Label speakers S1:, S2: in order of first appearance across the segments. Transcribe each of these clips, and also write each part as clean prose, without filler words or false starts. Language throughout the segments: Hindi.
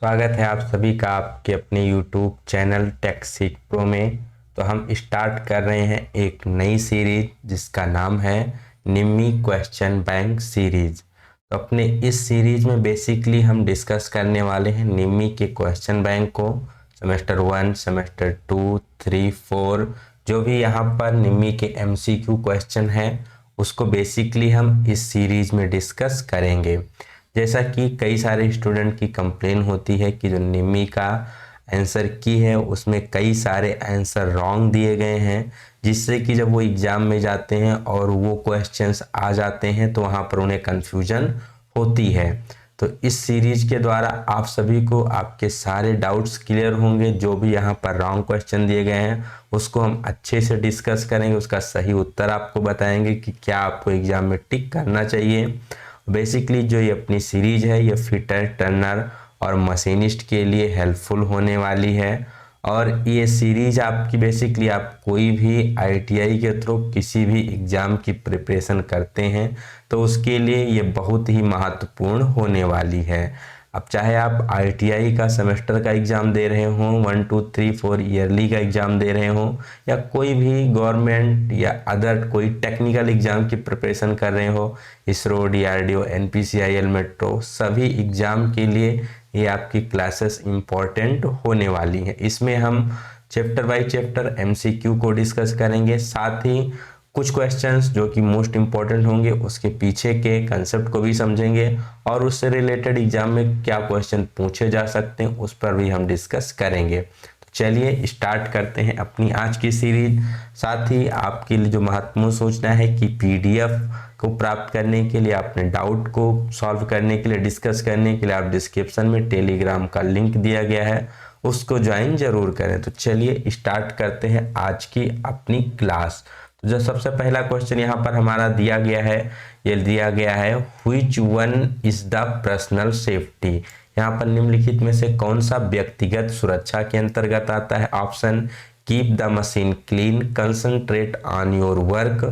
S1: स्वागत है आप सभी का आपके अपने YouTube चैनल टेक सीख प्रो में। तो हम स्टार्ट कर रहे हैं एक नई सीरीज जिसका नाम है निम्मी क्वेश्चन बैंक सीरीज। तो अपने इस सीरीज में बेसिकली हम डिस्कस करने वाले हैं निम्मी के क्वेश्चन बैंक को, सेमेस्टर 1, सेमेस्टर 2, 3, 4 जो भी यहाँ पर निम्मी के MCQ क्वेश्चन है उसको बेसिकली हम इस सीरीज में डिस्कस करेंगे। जैसा कि कई सारे स्टूडेंट की कंप्लेन होती है कि जो निम्मी का आंसर की है उसमें कई सारे आंसर रॉन्ग दिए गए हैं, जिससे कि जब वो एग्ज़ाम में जाते हैं और वो क्वेश्चंस आ जाते हैं तो वहाँ पर उन्हें कन्फ्यूजन होती है। तो इस सीरीज के द्वारा आप सभी को आपके सारे डाउट्स क्लियर होंगे। जो भी यहाँ पर रॉन्ग क्वेश्चन दिए गए हैं उसको हम अच्छे से डिस्कस करेंगे, उसका सही उत्तर आपको बताएंगे कि क्या आपको एग्ज़ाम में टिक करना चाहिए। बेसिकली जो ये अपनी सीरीज है ये फिटर, टर्नर और मशीनिस्ट के लिए हेल्पफुल होने वाली है। और ये सीरीज आपकी बेसिकली आप कोई भी ITI के थ्रू किसी भी एग्ज़ाम की प्रिपरेशन करते हैं तो उसके लिए ये बहुत ही महत्वपूर्ण होने वाली है। अब चाहे आप ITI का सेमेस्टर का एग्ज़ाम दे रहे हों, 1, 2, 3, 4 ईयरली का एग्ज़ाम दे रहे हों, या कोई भी गवर्नमेंट या अदर कोई टेक्निकल एग्ज़ाम की प्रिपरेशन कर रहे हो, इसरो, DRDO, NPCIL, मेट्रो, सभी एग्ज़ाम के लिए ये आपकी क्लासेस इम्पॉर्टेंट होने वाली हैं। इसमें हम चैप्टर बाय चैप्टर MCQ को डिस्कस करेंगे, साथ ही कुछ क्वेश्चंस जो कि मोस्ट इम्पॉर्टेंट होंगे उसके पीछे के कंसेप्ट को भी समझेंगे और उससे रिलेटेड एग्जाम में क्या क्वेश्चन पूछे जा सकते हैं उस पर भी हम डिस्कस करेंगे। तो चलिए स्टार्ट करते हैं अपनी आज की सीरीज। साथ ही आपके लिए जो महत्वपूर्ण सूचना है कि PDF को प्राप्त करने के लिए, अपने डाउट को सॉल्व करने के लिए, डिस्कस करने के लिए आप डिस्क्रिप्शन में टेलीग्राम का लिंक दिया गया है, उसको ज्वाइन जरूर करें। तो चलिए स्टार्ट करते हैं आज की अपनी क्लास। तो जो सबसे पहला क्वेश्चन यहाँ पर हमारा दिया गया है, ये दिया गया है which one is the personal safety. यहाँ पर निम्नलिखित में से कौन सा व्यक्तिगत सुरक्षा के अंतर्गत आता है। Option keep the machine clean, concentrate on your work,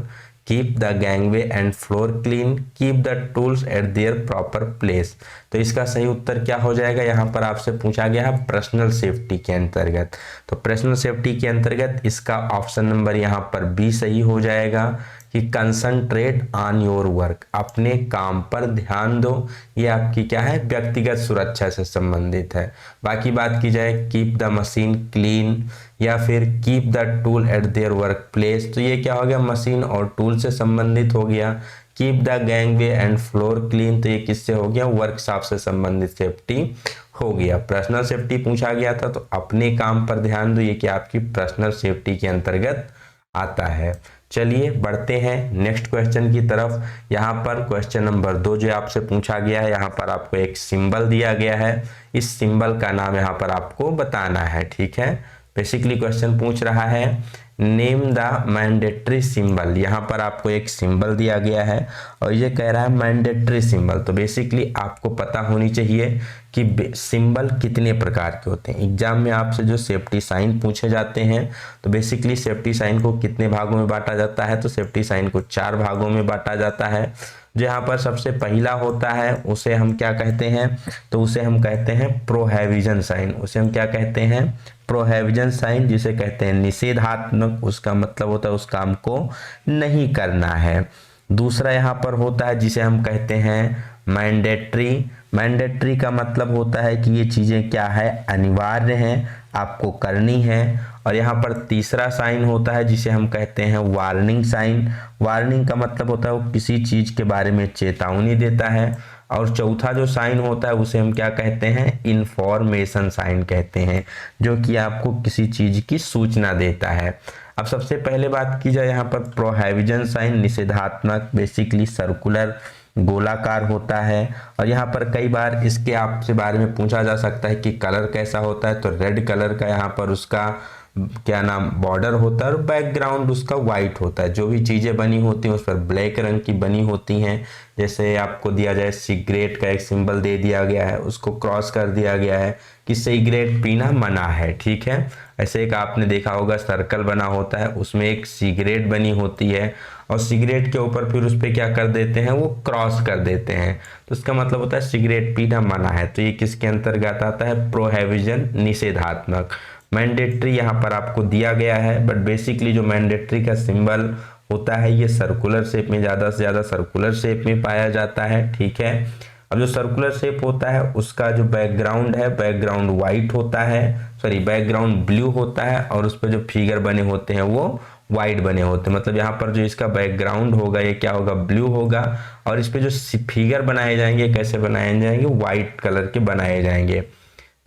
S1: keep the gangway and floor clean, keep the tools eight there proper place. तो इसका सही उत्तर क्या हो जाएगा, यहाँ पर आपसे पूछा गया है पर्सनल सेफ्टी के अंतर्गत। तो पर्सनल सेफ्टी के अंतर्गत इसका ऑप्शन नंबर यहाँ पर B सही हो जाएगा कि कंसंट्रेट ऑन योर वर्क, अपने काम पर ध्यान दो। ये आपकी क्या है, व्यक्तिगत सुरक्षा से संबंधित है। बाकी बात की जाए कीप द मशीन क्लीन या फिर keep the tool eight their work place, तो ये क्या हो गया, मशीन और टूल से संबंधित हो गया। Keep the gangway and floor clean, तो ये किससे हो गया, वर्कशॉप से संबंधित सेफ्टी हो गया। पर्सनल सेफ्टी पूछा गया था तो अपने काम पर ध्यान दो, ये क्या आपकी पर्सनल सेफ्टी के अंतर्गत आता है। चलिए बढ़ते हैं नेक्स्ट क्वेश्चन की तरफ। यहाँ पर क्वेश्चन नंबर 2 जो आपसे पूछा गया है, यहाँ पर आपको एक सिंबल दिया गया है, इस सिंबल का नाम यहाँ पर आपको बताना है। ठीक है, बेसिकली क्वेश्चन पूछ रहा है नेम द मैंडेटरी सिंबल। यहाँ पर आपको एक सिंबल दिया गया है और ये कह रहा है मैंडेटरी सिंबल। तो बेसिकली आपको पता होनी चाहिए कि सिंबल कितने प्रकार के होते हैं। एग्जाम में आपसे जो सेफ्टी साइन पूछे जाते हैं तो बेसिकली सेफ्टी साइन को कितने भागों में बांटा जाता है, तो सेफ्टी साइन को 4 भागों में बांटा जाता है। जो यहाँ पर सबसे पहला होता है उसे हम क्या कहते हैं, तो उसे हम कहते हैं प्रोहिबिशन साइन। उसे हम क्या कहते हैं, प्रोहिबिशन साइन, जिसे कहते हैं निषेधात्मक। उसका मतलब होता है उस काम को नहीं करना है। दूसरा यहाँ पर होता है जिसे हम कहते हैं मैंडेटरी। मैंडेटरी का मतलब होता है कि ये चीज़ें क्या है, अनिवार्य हैं, आपको करनी है। और यहाँ पर तीसरा साइन होता है जिसे हम कहते हैं वार्निंग साइन। वार्निंग का मतलब होता है वो किसी चीज़ के बारे में चेतावनी देता है। और चौथा जो साइन होता है उसे हम क्या कहते हैं, इंफॉर्मेशन साइन कहते हैं, जो कि आपको किसी चीज़ की सूचना देता है। अब सबसे पहले बात की जाए यहाँ पर प्रोहिबिशन साइन, निषेधात्मक, बेसिकली सर्कुलर, गोलाकार होता है। और यहाँ पर कई बार इसके आपसे बारे में पूछा जा सकता है कि कलर कैसा होता है, तो रेड कलर का यहाँ पर उसका क्या नाम बॉर्डर होता है और बैकग्राउंड उसका वाइट होता है। जो भी चीज़ें बनी होती हैं उस पर ब्लैक रंग की बनी होती हैं। जैसे आपको दिया जाए सिगरेट का एक सिंबल दे दिया गया है, उसको क्रॉस कर दिया गया है कि सिगरेट पीना मना है, ठीक है। ऐसे एक आपने देखा होगा सर्कल बना होता है, उसमें एक सिगरेट बनी होती है और सिगरेट के ऊपर फिर उस पर क्या कर देते हैं, वो क्रॉस कर देते हैं, तो इसका मतलब होता है सिगरेट पीना मना है। तो ये किसके अंतर्गत आता है, प्रोहिबिशन, निषेधात्मक। मैंडेटरी यहाँ पर आपको दिया गया है, बट बेसिकली जो मैंडेटरी का सिंबल होता है ये सर्कुलर शेप में, ज़्यादा से ज़्यादा सर्कुलर शेप में पाया जाता है, ठीक है। अब जो सर्कुलर शेप होता है उसका जो बैकग्राउंड है, बैकग्राउंड वाइट होता है, सॉरी बैकग्राउंड ब्लू होता है और उस पर जो फिगर बने होते हैं वो वाइट बने होते हैं। मतलब यहाँ पर जो इसका बैकग्राउंड होगा ये क्या होगा, ब्लू होगा, और इस पे जो फिगर बनाए जाएंगे कैसे बनाए जाएंगे, वाइट कलर के बनाए जाएंगे।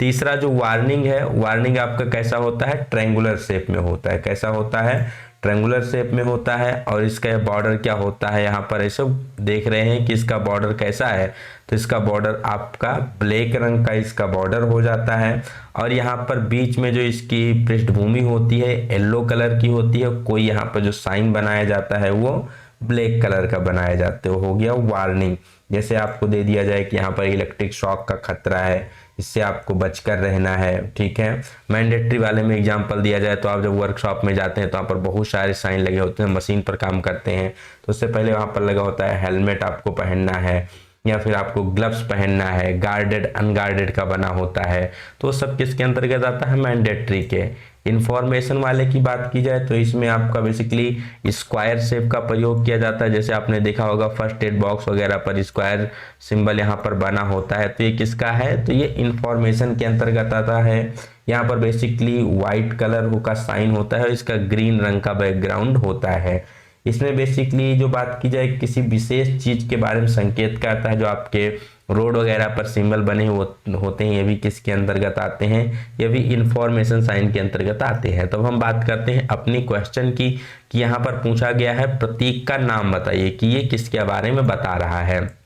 S1: तीसरा जो वार्निंग है, वार्निंग आपका कैसा होता है, ट्रायंगुलर शेप में होता है। कैसा होता है, ट्रायंगुलर शेप में होता है। और इसका बॉर्डर क्या होता है, यहाँ पर ऐसे देख रहे हैं कि इसका बॉर्डर कैसा है, तो इसका बॉर्डर आपका ब्लैक रंग का इसका बॉर्डर हो जाता है। और यहाँ पर बीच में जो इसकी पृष्ठभूमि होती है येलो कलर की होती है, कोई यहाँ पर जो साइन बनाया जाता है वो ब्लैक कलर का बनाया जाता है, हो गया वार्निंग। जैसे आपको दे दिया जाए कि यहाँ पर इलेक्ट्रिक शॉक का खतरा है, इससे आपको बचकर रहना है, ठीक है। मैंडेटरी वाले में एग्जांपल दिया जाए तो आप जब वर्कशॉप में जाते हैं तो वहाँ पर बहुत सारे साइन लगे होते हैं, मशीन पर काम करते हैं तो उससे पहले वहाँ पर लगा होता है हेलमेट आपको पहनना है, या फिर आपको ग्लव्स पहनना है, गार्डेड अनगार्डेड का बना होता है, तो सब किसके अंतर्गत आता है, मैंडेटरी के। इंफॉर्मेशन वाले की बात की जाए तो इसमें आपका बेसिकली स्क्वायर शेप का प्रयोग किया जाता है। जैसे आपने देखा होगा फर्स्ट एड बॉक्स वगैरह पर स्क्वायर सिंबल यहाँ पर बना होता है, तो ये किसका है, तो ये इंफॉर्मेशन के अंतर्गत आता है। यहाँ पर बेसिकली व्हाइट कलर का साइन होता है, इसका ग्रीन रंग का बैकग्राउंड होता है। इसमें बेसिकली जो बात की जाए किसी विशेष चीज के बारे में संकेत करता है, जो आपके रोड वगैरह पर सिंबल बने होते हैं ये भी किसके अंतर्गत आते हैं, ये भी इंफॉर्मेशन साइन के अंतर्गत आते हैं। तो हम बात करते हैं अपनी क्वेश्चन की कि यहाँ पर पूछा गया है प्रतीक का नाम बताइए कि ये किसके बारे में बता रहा है।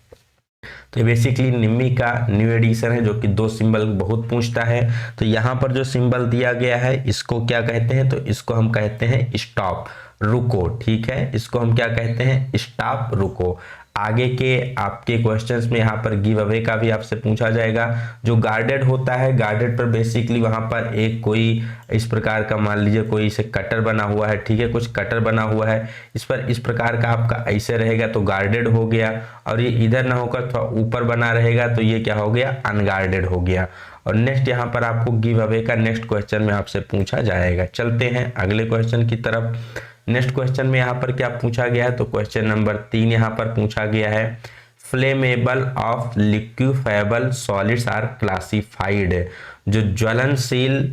S1: तो बेसिकली निम्मी का न्यू एडिशन है जो कि दो सिंबल बहुत पूछता है। तो यहाँ पर जो सिंबल दिया गया है इसको क्या कहते हैं, तो इसको हम कहते हैं स्टॉप, रुको, ठीक है। इसको हम क्या कहते हैं, स्टॉप, रुको। आगे के आपके क्वेश्चंस में यहाँ पर गिव अवे का भी आपसे पूछा जाएगा। जो गार्डेड होता है, गार्डेड पर बेसिकली वहां पर एक कोई इस प्रकार का मान लीजिए कोई इसे कटर बना हुआ है, ठीक है, कुछ कटर बना हुआ है, इस पर इस प्रकार का आपका ऐसे रहेगा तो गार्डेड हो गया, और ये इधर ना होकर थोड़ा ऊपर बना रहेगा तो ये क्या हो गया, अनगार्डेड हो गया। और नेक्स्ट यहाँ पर आपको गिव अवे का नेक्स्ट क्वेश्चन में आपसे पूछा जाएगा। चलते हैं अगले क्वेश्चन की तरफ। नेक्स्ट क्वेश्चन में यहाँ पर क्या पूछा गया है, तो क्वेश्चन नंबर 3 यहाँ पर पूछा गया है flammable of liquefiable solids are classified. जो ज्वलनशील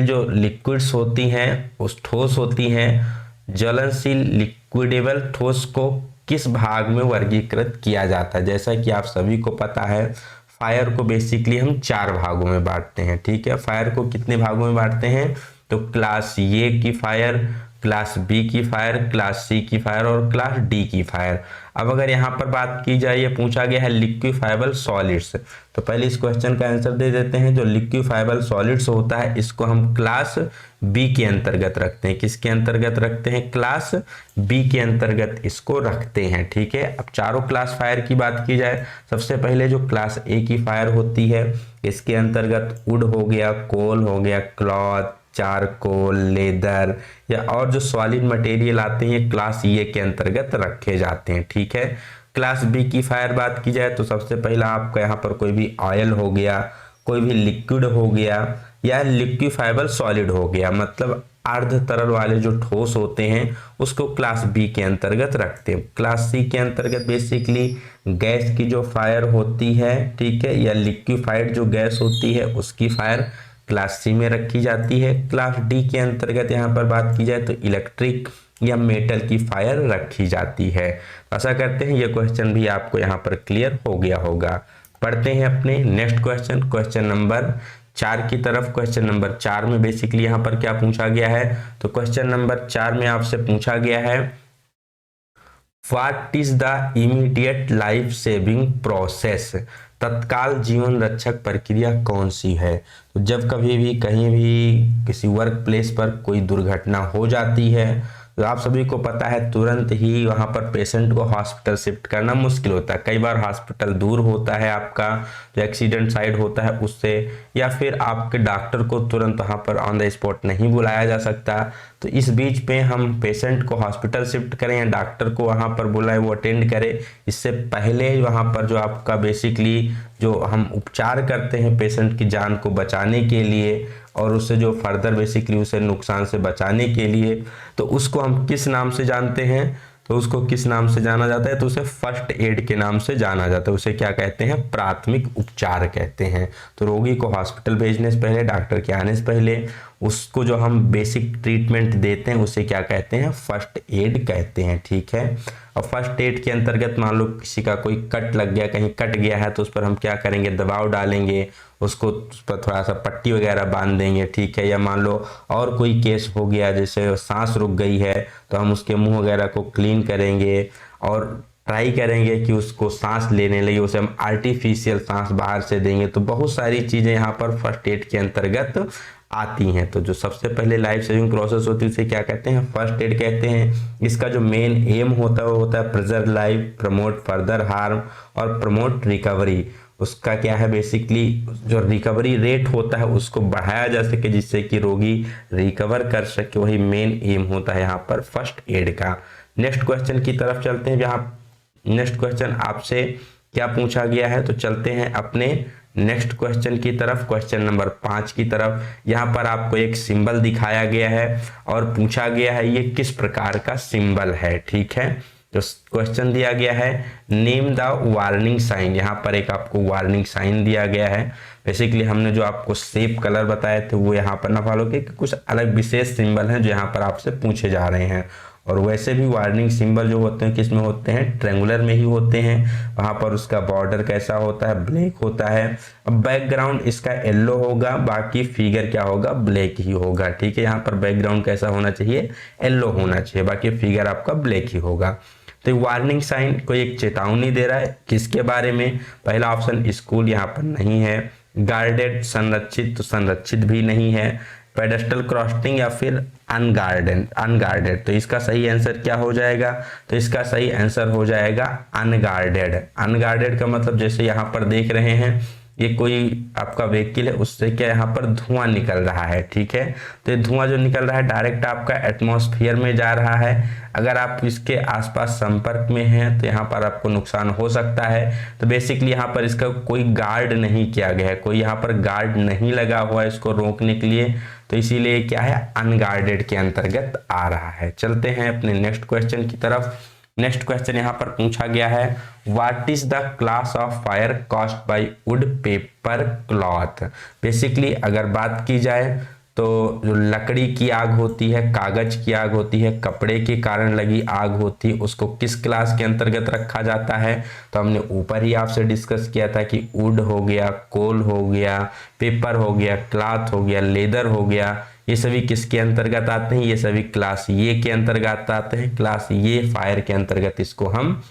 S1: जो लिक्विड्स होती हैं, उस ठोस होती हैं, ज्वलनशील लिक्विडेबल ठोस को किस भाग में वर्गीकृत किया जाता है। जैसा कि आप सभी को पता है फायर को बेसिकली हम 4 भागों में बांटते हैं, ठीक है। फायर को कितने भागों में बांटते हैं, तो क्लास ए की फायर, क्लास बी की फायर, क्लास सी की फायर और क्लास डी की फायर। अब अगर यहाँ पर बात की जाए, ये पूछा गया है लिक्विफाइबल सॉलिड्स, तो पहले इस क्वेश्चन का आंसर दे देते हैं। जो लिक्विफाइबल सॉलिड्स होता है इसको हम क्लास बी के अंतर्गत रखते हैं। किसके अंतर्गत रखते हैं, क्लास बी के अंतर्गत इसको रखते हैं, ठीक है। अब चारों क्लास फायर की बात की जाए, सबसे पहले जो क्लास ए की फायर होती है इसके अंतर्गत वुड हो गया, कोल हो गया, क्लॉथ, चारकोल, लेदर या और जो सॉलिड मटेरियल आते हैं ये क्लास ए के अंतर्गत रखे जाते हैं, ठीक है। क्लास बी की फायर बात की जाए तो सबसे पहला आपका यहाँ पर कोई भी ऑयल हो गया, कोई भी लिक्विड हो गया या लिक्विफाइबल सॉलिड हो गया, मतलब अर्ध तरल वाले जो ठोस होते हैं उसको क्लास बी के अंतर्गत रखते हैं। क्लास सी के अंतर्गत बेसिकली गैस की जो फायर होती है, ठीक है, या लिक्विफाइड जो गैस होती है उसकी फायर क्लास सी में रखी जाती है। क्लास डी के अंतर्गत यहाँ पर बात की जाए तो इलेक्ट्रिक या मेटल की फायर रखी जाती है। ऐसा करते हैं ये क्वेश्चन भी आपको यहाँ पर क्लियर हो गया होगा। पढ़ते हैं अपने नेक्स्ट क्वेश्चन, क्वेश्चन नंबर 4 की तरफ। क्वेश्चन नंबर 4 में बेसिकली यहाँ पर क्या पूछा गया है, तो क्वेश्चन नंबर 4 में आपसे पूछा गया है what is the immediate life saving process. तत्काल जीवन रक्षक प्रक्रिया कौन सी है? तो जब कभी भी कहीं भी किसी वर्क प्लेस पर कोई दुर्घटना हो जाती है तो आप सभी को पता है तुरंत ही वहां पर पेशेंट को हॉस्पिटल शिफ्ट करना मुश्किल होता है। कई बार हॉस्पिटल दूर होता है आपका, जो एक्सीडेंट साइड होता है उससे, या फिर आपके डॉक्टर को तुरंत वहां पर ऑन द स्पॉट नहीं बुलाया जा सकता। तो इस बीच पे हम पेशेंट को हॉस्पिटल शिफ्ट करें या डॉक्टर को वहां पर बुलाए, वो अटेंड करे, इससे पहले वहां पर जो आपका बेसिकली जो हम उपचार करते हैं पेशेंट की जान को बचाने के लिए और उससे जो फर्दर बेसिकली उसे नुकसान से बचाने के लिए, तो उसको हम किस नाम से जानते हैं? तो उसको किस नाम से जाना जाता है? तो उसे फर्स्ट एड के नाम से जाना जाता है। उसे क्या कहते हैं? प्राथमिक उपचार कहते हैं। तो रोगी को हॉस्पिटल भेजने से पहले, डॉक्टर के आने से पहले उसको जो हम बेसिक ट्रीटमेंट देते हैं उसे क्या कहते हैं? फर्स्ट एड कहते हैं। ठीक है। और फर्स्ट एड के अंतर्गत मान लो किसी का कोई कट लग गया, कहीं कट गया है, तो उस पर हम क्या करेंगे? दबाव डालेंगे, उसको उस पर थोड़ा सा पट्टी वगैरह बांध देंगे। ठीक है। या मान लो और कोई केस हो गया जैसे सांस रुक गई है तो हम उसके मुंह वगैरह को क्लीन करेंगे और ट्राई करेंगे कि उसको सांस लेने लगे, उसे हम आर्टिफिशियल सांस बाहर से देंगे। तो बहुत सारी चीजें यहाँ पर फर्स्ट एड के अंतर्गत आती हैं। तो जो सबसे पहले लाइफ सेविंग प्रोसेस होती है उसे क्या कहते हैं? फर्स्ट एड कहते हैं। इसका जो मेन एम होता है वो होता है preserve life, promote further harm और प्रमोट रिकवरी। उसका क्या है? बेसिकली जो रिकवरी रेट होता है उसको बढ़ाया जा सके जिससे कि रोगी रिकवर कर सके, वही मेन एम होता है यहाँ पर फर्स्ट एड का। नेक्स्ट क्वेश्चन की तरफ चलते हैं। जहाँ नेक्स्ट क्वेश्चन आपसे क्या पूछा गया है, तो चलते हैं अपने नेक्स्ट क्वेश्चन की तरफ, क्वेश्चन नंबर 5 की तरफ। यहाँ पर आपको एक सिंबल दिखाया गया है और पूछा गया है ये किस प्रकार का सिंबल है। ठीक है। तो क्वेश्चन दिया गया है नेम द वार्निंग साइन। यहाँ पर एक आपको वार्निंग साइन दिया गया है। बेसिकली हमने जो आपको शेप कलर बताए थे वो यहाँ पर ना फॉलो किए, कुछ अलग विशेष सिंबल हैं जो यहाँ पर आपसे पूछे जा रहे हैं। और वैसे भी वार्निंग सिंबल जो होते हैं किस में होते हैं? ट्रेंगुलर में ही होते हैं। वहां पर उसका बॉर्डर कैसा होता है? ब्लैक होता है। अब बैकग्राउंड इसका येलो होगा, बाकी फिगर क्या होगा? ब्लैक ही होगा। ठीक है। यहाँ पर बैकग्राउंड कैसा होना चाहिए? येलो होना चाहिए, बाकी फिगर आपका ब्लैक ही होगा। तो वार्निंग साइन कोई एक चेतावनी दे रहा है किसके बारे में? पहला ऑप्शन स्कूल यहाँ पर नहीं है, गार्डेड संरक्षित तो संरक्षित भी नहीं है, पेडेस्टल क्रॉसिंग या फिर अनगार्डेड। तो इसका सही आंसर क्या हो जाएगा? तो इसका सही आंसर हो जाएगा अनगार्डेड। अनगार्डेड का मतलब जैसे यहाँ पर देख रहे हैं ये कोई आपका व्हीकल है, उससे क्या यहाँ पर धुआं निकल रहा है। ठीक है। तो ये धुआं जो निकल रहा है डायरेक्ट आपका एटमॉस्फेयर में जा रहा है। अगर आप इसके आसपास संपर्क में हैं तो यहाँ पर आपको नुकसान हो सकता है। तो बेसिकली यहाँ पर इसका कोई गार्ड नहीं किया गया है, कोई यहाँ पर गार्ड नहीं लगा हुआ है इसको रोकने के लिए, तो इसीलिए क्या है? अनगार्डेड के अंतर्गत आ रहा है। चलते हैं अपने नेक्स्ट क्वेश्चन की तरफ। नेक्स्ट क्वेश्चन यहाँ पर पूछा गया है what is the class of fire caused by would paper cloth. Basically अगर बात की जाए तो जो लकड़ी की आग होती है, कागज की आग होती है, कपड़े के कारण लगी आग होती है, उसको किस क्लास के अंतर्गत रखा जाता है? तो हमने ऊपर ही आपसे डिस्कस किया था कि वुड हो गया, कोल हो गया, पेपर हो गया, क्लॉथ हो गया, लेदर हो गया, ये सभी किसके अंतर्गत आते हैं? ये सभी क्लास ये के अंतर्गत आते हैं। क्लास ये फायर के अंतर्गत इसको हम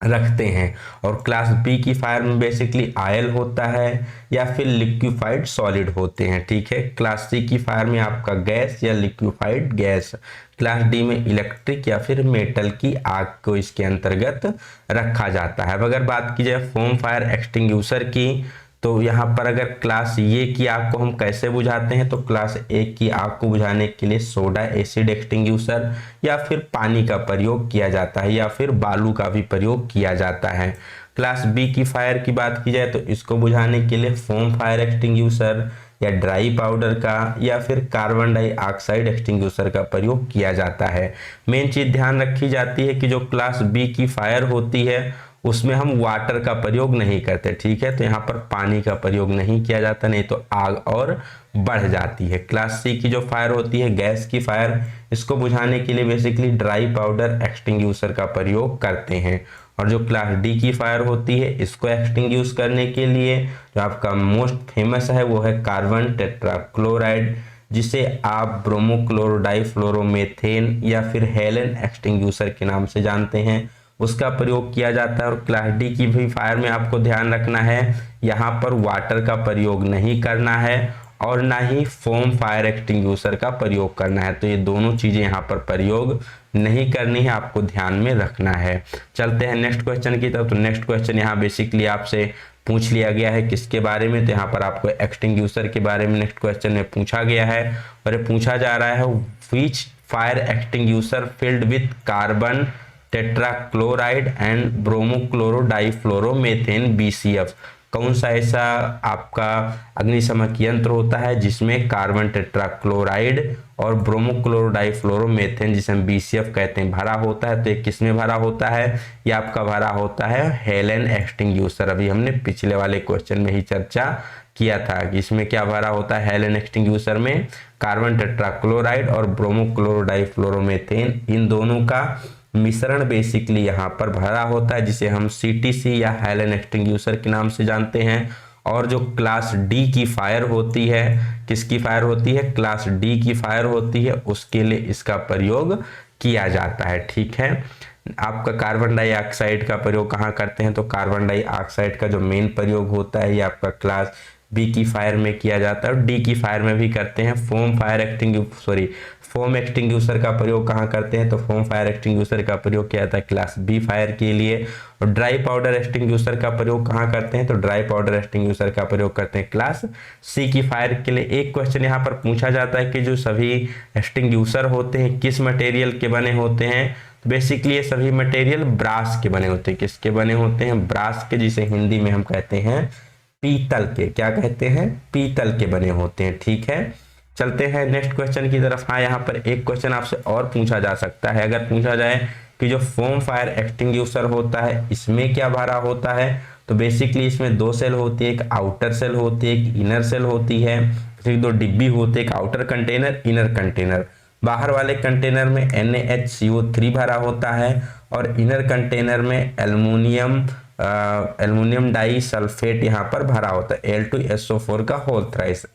S1: रखते हैं। और क्लास बी की फायर में बेसिकली ऑयल होता है या फिर लिक्विफाइड सॉलिड होते हैं। ठीक है। क्लास सी की फायर में आपका गैस या लिक्विफाइड गैस। क्लास डी में इलेक्ट्रिक या फिर मेटल की आग को इसके अंतर्गत रखा जाता है। अब अगर बात की जाए फोम फायर एक्सटिंग्विशर की, तो यहाँ पर अगर क्लास ए की आग को हम कैसे बुझाते हैं? तो क्लास ए की आग को बुझाने के लिए सोडा एसिड एक्सटिंग्विशर या फिर पानी का प्रयोग किया जाता है या फिर बालू का भी प्रयोग किया जाता है। क्लास बी की फायर की बात की जाए तो इसको बुझाने के लिए फोम फायर एक्सटिंग्विशर या ड्राई पाउडर का या फिर कार्बन डाइऑक्साइड एक्सटिंग्विशर का प्रयोग किया जाता है। मेन चीज ध्यान रखी जाती है कि जो क्लास बी की फायर होती है उसमें हम वाटर का प्रयोग नहीं करते। ठीक है। तो यहाँ पर पानी का प्रयोग नहीं किया जाता, नहीं तो आग और बढ़ जाती है। क्लास सी की जो फायर होती है गैस की फायर, इसको बुझाने के लिए बेसिकली ड्राई पाउडर एक्सटिंग्विशर का प्रयोग करते हैं। और जो क्लास डी की फायर होती है इसको एक्सटिंग्विश करने के लिए जो आपका मोस्ट फेमस है वो है कार्बन टेट्राक्लोराइड, जिसे आप ब्रोमोक्लोरोडाइफ्लोरोमेथेन या फिर हेलेन एक्सटिंग्विशर के नाम से जानते हैं। उसका प्रयोग किया जाता है। और क्लास डी की भी फायर में आपको ध्यान रखना है, यहाँ पर वाटर का प्रयोग नहीं करना है और ना ही फोम फायर एक्सटिंग्विशर का प्रयोग करना है। तो ये दोनों चीजें यहाँ पर प्रयोग नहीं करनी है, आपको ध्यान में रखना है। चलते हैं नेक्स्ट क्वेश्चन की तरफ। तो नेक्स्ट क्वेश्चन यहाँ बेसिकली आपसे पूछ लिया गया है किसके बारे में, तो यहाँ पर आपको एक्सटिंग्विशर के बारे में नेक्स्ट क्वेश्चन में पूछा गया है। और ये पूछा जा रहा है which fire extinguisher filled with carbon tetrachloride and bromochloro difluoromethane BCF, कौन सा ऐसा आपका अग्निशमक यंत्र होता है जिसमें कार्बन टेट्राक्लोराइड और ब्रोमोक्लोरो डाइफ्लोरोमेथेन, जिसे हम BCF कहते हैं, भरा होता है। तो ये किस में भरा होता है, ये आपका भरा होता है हेलेन एक्सटिंग्विशर। अभी हमने पिछले वाले क्वेश्चन में ही चर्चा किया था कि इसमें क्या भरा होता है, हेलेन एक्सटिंग्विशर में कार्बन टेट्राक्लोराइड और ब्रोमोक्लोरो डाइफ्लोरोमेथेन, इन दोनों का मिश्रण बेसिकली यहाँ पर भरा होता है, जिसे हम CTC या हेलेन एक्सटिंग्विशर के नाम से जानते हैं। और जो क्लास डी की फायर होती है, किसकी फायर होती है, क्लास डी की फायर होती है, उसके लिए इसका प्रयोग किया जाता है। ठीक है, आपका कार्बन डाइऑक्साइड का प्रयोग कहाँ करते हैं, तो कार्बन डाइऑक्साइड का जो मेन प्रयोग होता है ये आपका क्लास बी की फायर में किया जाता है और डी की फायर में भी करते हैं। फोम एक्सटिंग्विशर का प्रयोग कहाँ करते हैं, तो फोम फायर एक्सटिंग्विशर का प्रयोग किया जाता है क्लास बी फायर के लिए। और ड्राई पाउडर एक्सटिंग्विशर का प्रयोग कहाँ करते हैं, तो ड्राई पाउडर एक्सटिंग्विशर का प्रयोग करते हैं क्लास सी की फायर के लिए। एक क्वेश्चन यहाँ पर पूछा जाता है कि जो सभी एक्सटिंग्विशर होते हैं किस मटेरियल के बने होते हैं, तो बेसिकली ये सभी मटेरियल ब्रास के बने होते हैं। किसके बने होते हैं, ब्रास के, जिसे हिंदी में हम कहते हैं पीतल के। क्या कहते हैं, पीतल के बने होते हैं। ठीक है, चलते हैं नेक्स्ट क्वेश्चन की तरफ। हाँ, यहाँ पर एक क्वेश्चन आपसे और पूछा जा सकता है, अगर पूछा जाए कि जो फोम फायर एक्सटिंग्विशर होता है इसमें क्या भरा होता है, तो बेसिकली इसमें दो सेल होती है, एक आउटर सेल होती है, एक इनर सेल होती है, फिर दो डिब्बी होती है, एक आउटर कंटेनर, इनर कंटेनर। बाहर वाले कंटेनर में NaHCO3 भरा होता है और इनर कंटेनर में एल्युमिनियम डाई सल्फेट यहाँ पर भरा होता है, Al2SO4 का होल थ्राइस।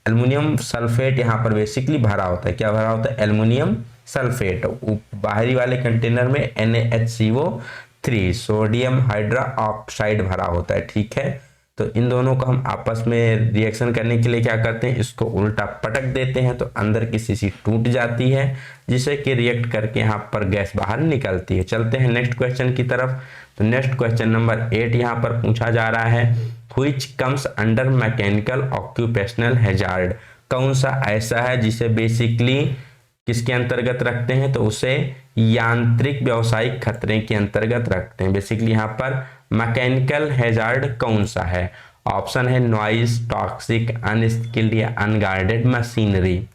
S1: एल्युमिनियम सल्फेट यहाँ पर बेसिकली भरा होता है। क्या भरा होता है, एल्युमिनियम सल्फेट। बाहरी वाले कंटेनर में NaHCO3 सोडियम हाइड्रा ऑक्साइड भरा होता है। ठीक है, तो इन दोनों को हम आपस में रिएक्शन करने के लिए क्या करते हैं, इसको उल्टा पटक देते हैं तो अंदर की शीशी टूट जाती है, जिसे कि रिएक्ट करके यहाँ पर गैस बाहर निकलती है। चलते हैं नेक्स्ट क्वेश्चन की तरफ। तो नेक्स्ट क्वेश्चन नंबर 8 यहाँ पर पूछा जा रहा है which comes under mechanical occupational hazard, कौन सा ऐसा है जिसे बेसिकली किसके अंतर्गत रखते हैं, तो उसे यांत्रिक व्यावसायिक खतरे के अंतर्गत रखते हैं। बेसिकली यहाँ पर मैकेनिकल हैजार्ड कौन सा है, ऑप्शन है नॉइज, टॉक्सिक, अनस्किल्ड या अनगार्डेड मशीनरी।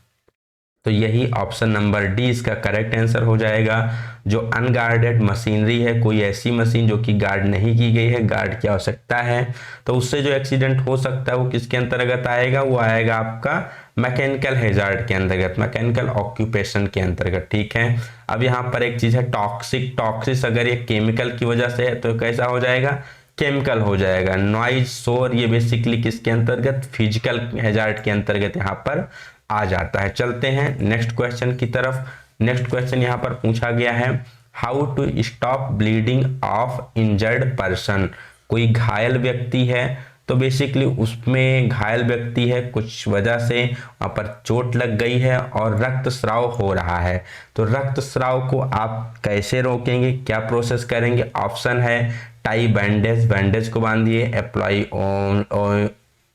S1: तो यही ऑप्शन नंबर डी इसका करेक्ट आंसर हो जाएगा। जो अनगार्डेड मशीनरी है, कोई ऐसी मशीन जो कि गार्ड नहीं की गई है, गार्ड की आवश्यकता है, तो उससे जो एक्सीडेंट हो सकता है वो किसके अंतर्गत आएगा, वो आएगा आपका मैकेनिकल हैजार्ड के अंतर्गत, मैकेनिकल ऑक्यूपेशन के अंतर्गत। ठीक है, अब यहाँ पर एक चीज है टॉक्सिक। टॉक्सिस अगर ये केमिकल की वजह से है तो कैसा हो जाएगा, केमिकल हो जाएगा। नॉइज, शोर, ये बेसिकली किसके अंतर्गत, फिजिकल हैजार्ड के अंतर्गत यहाँ पर आ जाता है। चलते हैं नेक्स्ट क्वेश्चन की तरफ। नेक्स्ट क्वेश्चन यहाँ पर पूछा गया है how to stop bleeding of injured person, कोई घायल व्यक्ति है तो बेसिकली उसमें घायल व्यक्ति है, कुछ वजह से वहाँ पर चोट लग गई है और रक्तस्राव हो रहा है, तो रक्तस्राव को आप कैसे रोकेंगे, क्या प्रोसेस करेंगे। ऑप्शन है टाई बैंडेज, बैंडेज को बांधिए, अप्लाई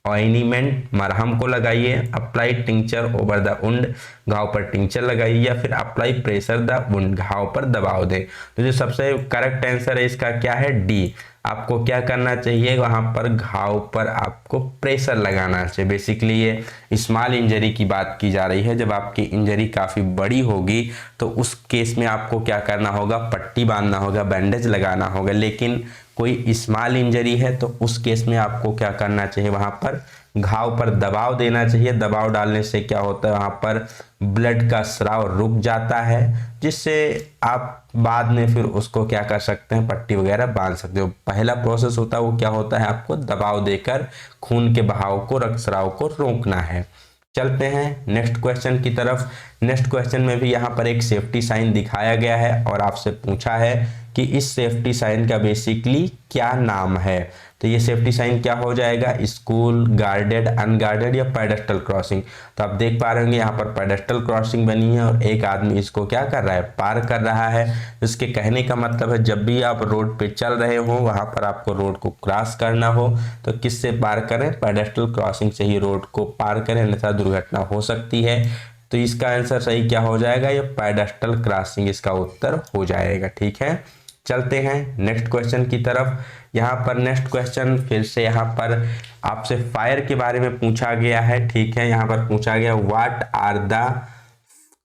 S1: ऑइनिमेंट, मरहम को लगाइए, apply tincture over the wound, घाव पर टिंचर लगाइए, या फिर अप्लाई प्रेशर द वुंड, घाव पर दबाव दें। तो जो सबसे करेक्ट आंसर है इसका क्या है, डी। आपको क्या करना चाहिए, वहां पर घाव पर आपको प्रेशर लगाना चाहिए। बेसिकली ये स्मॉल इंजरी की बात की जा रही है, जब आपकी इंजरी काफ़ी बड़ी होगी तो उस केस में आपको क्या करना होगा, पट्टी बांधना होगा, बैंडेज लगाना होगा। लेकिन कोई स्मॉल इंजरी है तो उस केस में आपको क्या करना चाहिए, वहां पर घाव पर दबाव देना चाहिए। दबाव डालने से क्या होता है, वहां पर ब्लड का स्राव रुक जाता है, जिससे आप बाद में फिर उसको क्या कर सकते हैं, पट्टी वगैरह बांध सकते हो। पहला प्रोसेस होता है वो क्या होता है, आपको दबाव देकर खून के बहाव को, रक्तस्राव को रोकना है। चलते हैं नेक्स्ट क्वेश्चन की तरफ। नेक्स्ट क्वेश्चन में भी यहाँ पर एक सेफ्टी साइन दिखाया गया है और आपसे पूछा है कि इस सेफ्टी साइन का बेसिकली क्या नाम है। तो ये सेफ्टी साइन क्या हो जाएगा, स्कूल, गार्डेड, अनगार्डेड या पेडेस्टल क्रॉसिंग। तो आप देख पा रहे होंगे यहाँ पर पेडेस्टल क्रॉसिंग बनी है और एक आदमी इसको क्या कर रहा है, पार कर रहा है। इसके कहने का मतलब है जब भी आप रोड पे चल रहे हो, वहां पर आपको रोड को क्रॉस करना हो तो किससे पार करें, पेडेस्टल क्रॉसिंग से ही रोड को पार करें, अन्यथा दुर्घटना हो सकती है। तो इसका आंसर सही क्या हो जाएगा, ये पेडेस्टल क्रॉसिंग इसका उत्तर हो जाएगा। ठीक है, चलते हैं नेक्स्ट क्वेश्चन की तरफ। यहाँ पर नेक्स्ट क्वेश्चन फिर से यहाँ पर आपसे फायर के बारे में पूछा गया है। ठीक है, यहाँ पर पूछा गया what are the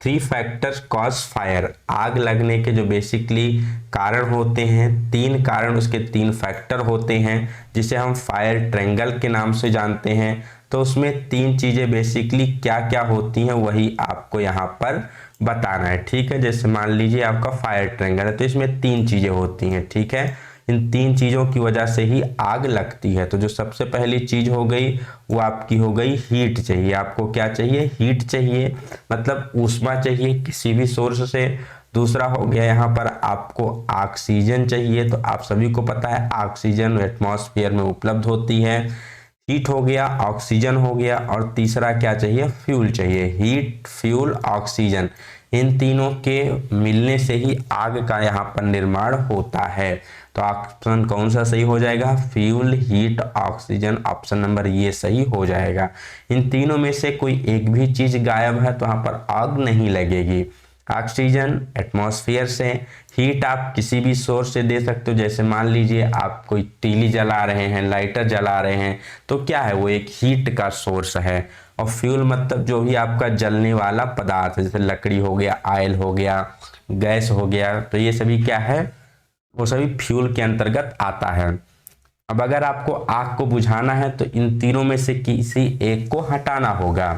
S1: 3 factors cause fire. आग लगने के जो बेसिकली कारण होते हैं, 3 कारण, उसके 3 फैक्टर होते हैं जिसे हम फायर ट्रायंगल के नाम से जानते हैं। तो उसमें 3 चीजें बेसिकली क्या क्या होती हैं वही आपको यहाँ पर बताना है। ठीक है, जैसे मान लीजिए आपका फायर ट्रायंगल है तो इसमें 3 चीजें होती हैं। ठीक है, इन 3 चीजों की वजह से ही आग लगती है। तो जो सबसे पहली चीज हो गई वो आपकी हो गई हीट चाहिए। आपको क्या चाहिए, हीट चाहिए, मतलब ऊष्मा चाहिए किसी भी सोर्स से। दूसरा हो गया यहाँ पर आपको ऑक्सीजन चाहिए। तो आप सभी को पता है ऑक्सीजन एटमॉस्फेयर में उपलब्ध होती है। हीट हो गया, ऑक्सीजन हो गया, और तीसरा क्या चाहिए, फ्यूल चाहिए। हीट, फ्यूल, ऑक्सीजन, इन तीनों के मिलने से ही आग का यहाँ पर निर्माण होता है। तो ऑप्शन कौन सा सही हो जाएगा, fuel, heat, oxygen, option number ये सही हो जाएगा। इन तीनों में से कोई एक भी चीज गायब है तो यहाँ पर आग नहीं लगेगी। ऑक्सीजन एटमॉस्फेयर से, हीट आप किसी भी सोर्स से दे सकते हो, जैसे मान लीजिए आप कोई तीली जला रहे हैं, लाइटर जला रहे हैं, तो क्या है वो एक हीट का सोर्स है। और फ्यूल मतलब जो भी आपका जलने वाला पदार्थ है, जैसे लकड़ी हो गया, ऑयल हो गया, गैस हो गया, तो ये सभी क्या है, वो सभी फ्यूल के अंतर्गत आता है। अब अगर आपको आग को बुझाना है तो इन तीनों में से किसी एक को हटाना होगा।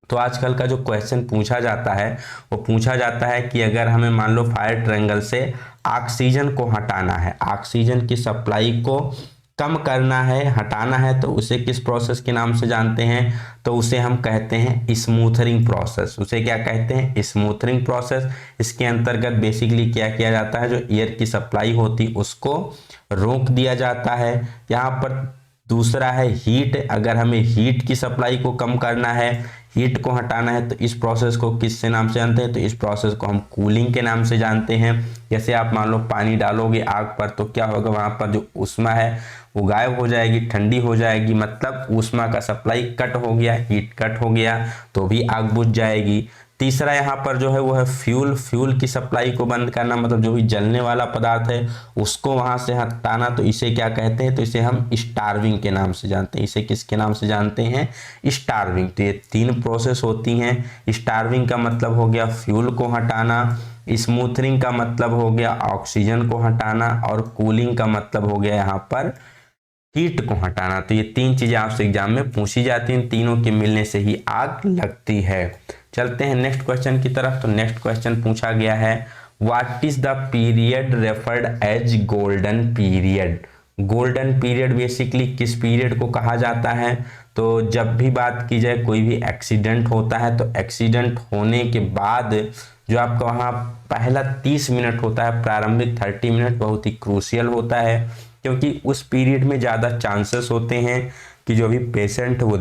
S1: तो आजकल का जो क्वेश्चन पूछा जाता है वो पूछा जाता है कि अगर हमें मान लो फायर ट्रायंगल से ऑक्सीजन को हटाना है, ऑक्सीजन की सप्लाई को कम करना है, हटाना है, तो उसे किस प्रोसेस के नाम से जानते हैं, तो उसे हम कहते हैं स्मूथरिंग प्रोसेस। उसे क्या कहते हैं, स्मूथरिंग प्रोसेस। इसके अंतर्गत बेसिकली क्या किया जाता है, जो एयर की सप्लाई होती उसको रोक दिया जाता है। यहाँ पर दूसरा है हीट, अगर हमें हीट की सप्लाई को कम करना है, हीट को हटाना है, तो इस प्रोसेस को किससे नाम से जानते हैं, तो इस प्रोसेस को हम कूलिंग के नाम से जानते हैं। जैसे आप मान लो पानी डालोगे आग पर तो क्या होगा, वहां पर जो ऊष्मा है वो गायब हो जाएगी, ठंडी हो जाएगी, मतलब ऊष्मा का सप्लाई कट हो गया, हीट कट हो गया तो भी आग बुझ जाएगी। तीसरा यहाँ पर जो है वो है फ्यूल, फ्यूल की सप्लाई को बंद करना, मतलब जो भी जलने वाला पदार्थ है उसको वहां से हटाना, तो इसे क्या कहते हैं, तो इसे हम स्टार्विंग के नाम से जानते हैं। इसे किसके नाम से जानते हैं, स्टार्विंग। तो ये 3 प्रोसेस होती हैं। स्टार्विंग का मतलब हो गया फ्यूल को हटाना, स्मूथरिंग का मतलब हो गया ऑक्सीजन को हटाना, और कूलिंग का मतलब हो गया यहाँ पर हीट को हटाना। तो ये 3 चीजें आपसे एग्जाम में पूछी जाती हैं, तीनों के मिलने से ही आग लगती है। चलते हैं नेक्स्ट क्वेश्चन की तरफ। तो नेक्स्ट क्वेश्चन पूछा गया है what is the period referred as golden period. Golden period basically किस पीरियड को कहा जाता है, तो जब भी बात की जाए कोई भी एक्सीडेंट होता है तो एक्सीडेंट होने के बाद जो आपका वहाँ पहला 30 मिनट होता है, प्रारंभिक 30 मिनट बहुत ही क्रूशियल होता है, क्योंकि उस पीरियड में ज़्यादा चांसेस होते हैं कि जो भी पेशेंट वो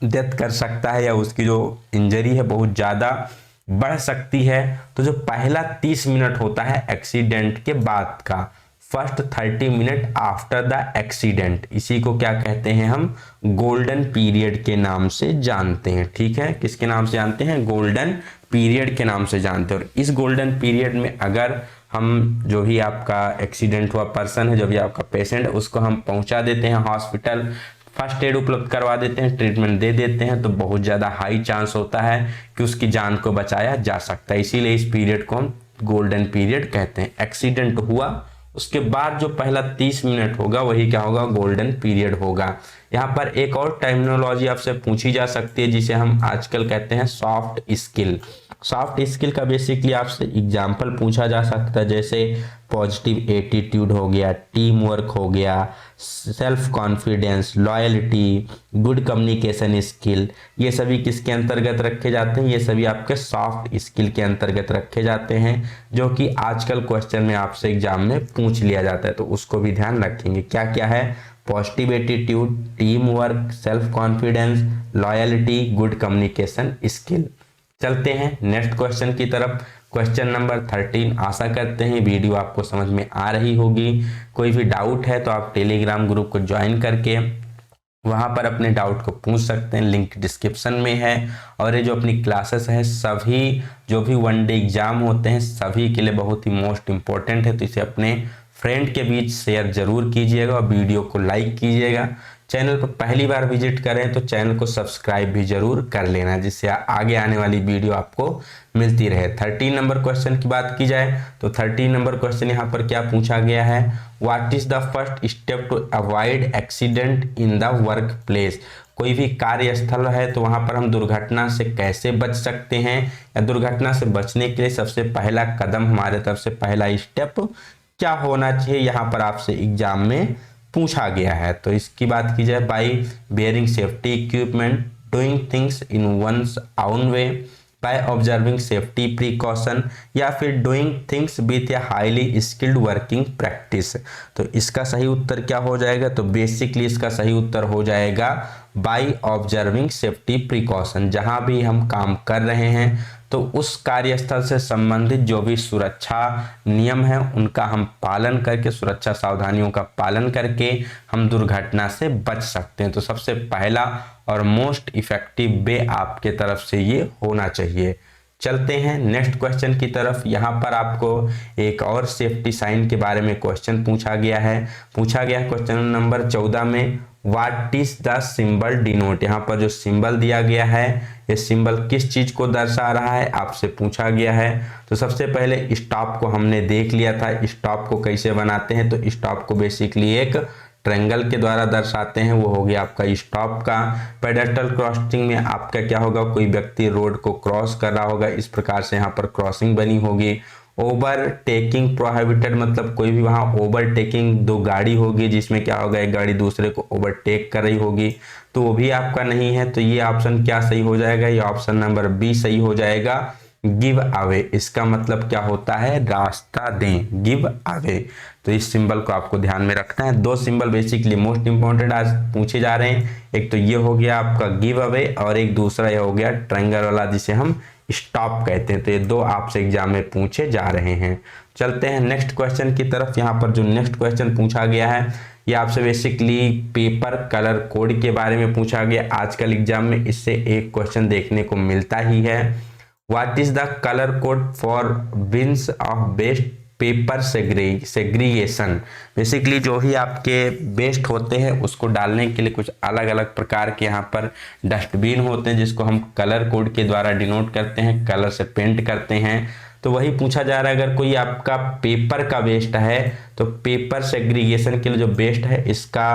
S1: डेथ कर सकता है या उसकी जो इंजरी है बहुत ज़्यादा बढ़ सकती है। तो जो पहला 30 मिनट होता है एक्सीडेंट के बाद का, first 30 minute after the accident, इसी को क्या कहते हैं, हम गोल्डन पीरियड के नाम से जानते हैं। ठीक है, किसके नाम से जानते हैं, गोल्डन पीरियड के नाम से जानते हैं। और इस गोल्डन पीरियड में अगर हम जो भी आपका एक्सीडेंट हुआ पर्सन है, जो भी आपका पेशेंट है, उसको हम पहुंचा देते हैं हॉस्पिटल, फर्स्ट एड उपलब्ध करवा देते हैं, ट्रीटमेंट दे देते हैं, तो बहुत ज़्यादा हाई चांस होता है कि उसकी जान को बचाया जा सकता है। इसीलिए इस पीरियड को हम गोल्डन पीरियड कहते हैं। एक्सीडेंट हुआ उसके बाद जो पहला 30 मिनट होगा वही क्या होगा, गोल्डन पीरियड होगा। यहाँ पर एक और टर्मिनोलॉजी आपसे पूछी जा सकती है जिसे हम आजकल कहते हैं सॉफ्ट स्किल। सॉफ्ट स्किल का बेसिकली आपसे एग्जाम्पल पूछा जा सकता है, जैसे पॉजिटिव एटीट्यूड हो गया, टीम वर्क हो गया, self confidence, loyalty, good communication skill. ये सभी किसके अंतर्गत रखे जाते हैं? ये सभी आपके सॉफ्ट स्किल के अंतर्गत रखे जाते हैं, जो कि आजकल क्वेश्चन में आपसे एग्जाम में पूछ लिया जाता है, तो उसको भी ध्यान रखेंगे। क्या क्या है? Positive attitude, team work, self confidence, loyalty, good communication skill. चलते हैं नेक्स्ट क्वेश्चन की तरफ। Question number 13। आशा करते हैं वीडियो आपको समझ में आ रही होगी। कोई भी डाउट है तो आप टेलीग्राम ग्रुप को ज्वाइन करके वहां पर अपने डाउट को पूछ सकते हैं, लिंक डिस्क्रिप्शन में है। और ये जो अपनी क्लासेस है सभी जो भी वनडे एग्जाम होते हैं सभी के लिए बहुत ही मोस्ट इंपॉर्टेंट है, तो इसे अपने फ्रेंड के बीच शेयर जरूर कीजिएगा और वीडियो को लाइक कीजिएगा। चैनल पर पहली बार विजिट करें तो चैनल को सब्सक्राइब भी जरूर कर लेना, जिससे आगे आने वाली वीडियो आपको मिलती रहे। 13 नंबर क्वेश्चन की बात की जाए तो 13 नंबर क्वेश्चन यहाँ पर क्या पूछा गया है? What is the first step to avoid accident in the work place? कोई भी कार्यस्थल है तो वहां पर हम दुर्घटना से कैसे बच सकते हैं, या दुर्घटना से बचने के लिए सबसे पहला कदम, हमारे तरफ से पहला स्टेप क्या होना चाहिए, यहाँ पर आपसे एग्जाम में पूछा गया है। तो इसकी बात की जाए, by bearing safety equipment, doing things in one's own way, by observing safety precaution, या फिर doing things with a highly skilled working practice. तो इसका सही उत्तर क्या हो जाएगा? तो बेसिकली इसका सही उत्तर हो जाएगा बाय ऑब्जर्विंग सेफ्टी प्रिकॉशन। जहां भी हम काम कर रहे हैं तो उस कार्यस्थल से संबंधित जो भी सुरक्षा नियम है उनका हम पालन करके, सुरक्षा सावधानियों का पालन करके हम दुर्घटना से बच सकते हैं। तो सबसे पहला और मोस्ट इफेक्टिव वे आपके तरफ से ये होना चाहिए। चलते हैं नेक्स्ट क्वेश्चन की तरफ। यहाँ पर आपको एक और सेफ्टी साइन के बारे में क्वेश्चन पूछा गया है। क्वेश्चन नंबर 14 में what is the symbol denote? यहाँ पर जो सिंबल दिया गया है ये सिंबल किस चीज को दर्शा रहा है आपसे पूछा गया है। तो सबसे पहले स्टॉप को हमने देख लिया था। स्टॉप को कैसे बनाते हैं? तो स्टॉप को बेसिकली एक ट्रायंगल के द्वारा दर्शाते हैं, वो हो गया आपका स्टॉप का। पेडेस्टल क्रॉसिंग में आपका क्या होगा? कोई व्यक्ति रोड को क्रॉस कर रहा होगा, इस प्रकार से यहाँ पर क्रॉसिंग बनी होगी। ओवरटेकिंग प्रोहिबिटेड, मतलब कोई भी वहां ओवरटेकिंग, दो गाड़ी होगी जिसमें क्या होगा, एक गाड़ी दूसरे को ओवरटेक कर रही होगी, तो वो भी आपका नहीं है। तो ये ऑप्शन क्या सही हो जाएगा? ये ऑप्शन नंबर बी सही हो जाएगा, गिव अवे। इसका मतलब क्या होता है? रास्ता दें, गिव अवे। तो इस सिंबल को आपको ध्यान में रखना है। दो सिंबल बेसिकली मोस्ट इंपॉर्टेंट आज पूछे जा रहे हैं। एक तो ये हो गया आपका गिव अवे, और एक दूसरा ये हो गया ट्रायंगल वाला जिसे हम स्टॉप कहते हैं। तो ये दो आपसे एग्जाम में पूछे जा रहे हैं। चलते हैं नेक्स्ट क्वेश्चन की तरफ। यहाँ पर जो नेक्स्ट क्वेश्चन पूछा गया है ये आपसे बेसिकली पेपर कलर कोड के बारे में पूछा गया। आजकल एग्जाम में इससे एक क्वेश्चन देखने को मिलता ही है। What is the colour code for beans of best paper segregation? Basically जो ही आपके बेस्ट होते हैं उसको डालने के लिए कुछ अलग अलग प्रकार के यहाँ पर डस्टबिन होते हैं, जिसको हम कलर कोड के द्वारा डिनोट करते हैं, कलर से पेंट करते हैं। तो वही पूछा जा रहा है, अगर कोई आपका पेपर का वेस्ट है तो पेपर सेग्रीगेशन के लिए जो बेस्ट है इसका